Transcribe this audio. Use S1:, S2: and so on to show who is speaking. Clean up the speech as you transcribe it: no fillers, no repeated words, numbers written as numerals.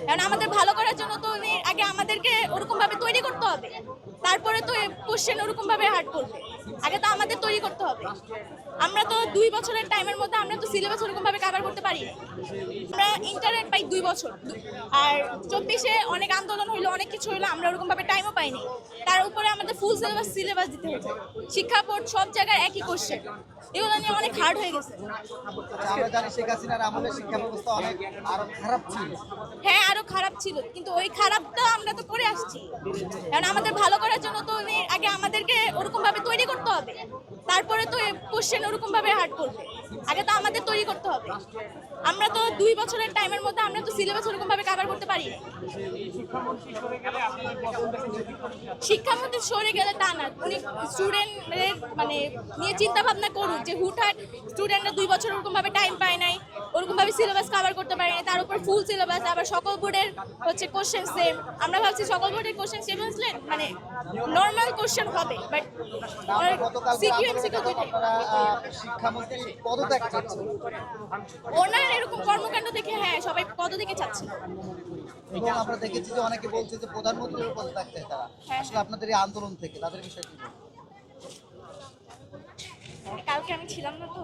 S1: কারণ আমাদের ভালো করার জন্য তো উনি আগে আমাদেরকে ওরকম ভাবে তৈরি করতে হবে, তারপরে তো কোশ্চেন ওরকম ভাবে হার্ড করবে। আগে তো আমাদের তৈরি করতে হবে। আমরা তো 2 বছরের টাইমের মধ্যে আমরা তো সিলেবাস ওরকম ভাবে কভার করতে পারি না। আমরা ইন্টারনেট পাই 2 বছর, আর 24-এ অনেক আন্দোলন হইলো, অনেক কিছু হইলো, আমরা ওরকম ভাবে টাইমও পাইনি। তার উপরে আমাদের ফুল সিলেবাস দিতে হচ্ছে। শিক্ষা বোর্ড সব জায়গায় একই কোশ্চেন, এগুলো নিয়ে অনেক হার্ড হয়ে গেছে।
S2: আমরা জানি শেখ হাসিনার আমলে শিক্ষা ব্যবস্থা অনেক আরো খারাপ ছিল।
S1: হ্যাঁ, আরো খারাপ ছিল, কিন্তু ওই খারাপটা আমরা তো করে আসছি। কারণ আমাদের ভালো করার জন্য তো উনি আগে আমাদেরকে ওরকম ভাবে তৈরি করতে হবে, তারপরে তো কোশ্চেন ওরকম ভাবে হার্ড করবে। আগে তো আমাদের তৈরি করতে হবে। আমরা তো 2 বছরের টাইমের মধ্যে আমরা তো সিলেবাস ওরকম ভাবে কভার করতে পারি না। শিক্ষামন্ত্রী সরে গেলে তা না, উনি স্টুডেন্টের মানে নিয়ে চিন্তা ভাবনা করুক যে হুটহাট স্টুডেন্টরা 2 বছর ওরকম ভাবে টাইম পায় নাই, ওরকম ভাবে সিলেবাস কভার করতে পারে নাই, তার উপর ফুল সিলেবাস, আবার সকল বোর্ডের হচ্ছে কোশ্চেন সেম। আমরা ভাবছি সকল বোর্ডের কোশ্চেন সেম আসলে মানে নর্মাল কোশ্চেন হবে, বাট সিকিউ এমসিকিউ দুইটাই।
S2: শিক্ষামন্ত্রী পদত্যাগ চাচ্ছেন
S1: ওনার এরকম কর্মকাণ্ড দেখে হ্যাঁ সবাই পদত্যাগে চাচ্ছে।
S2: এবং আমরা দেখেছি যে অনেকে বলছে যে প্রধানমন্ত্রীর পদত্যাগ চায় তারা।
S1: হ্যাঁ।
S2: আসলে আপনাদের এই আন্দোলন থেকে তাদের বিষয়ে কি বলবেন?
S1: কালকে আমি ছিলাম না তো।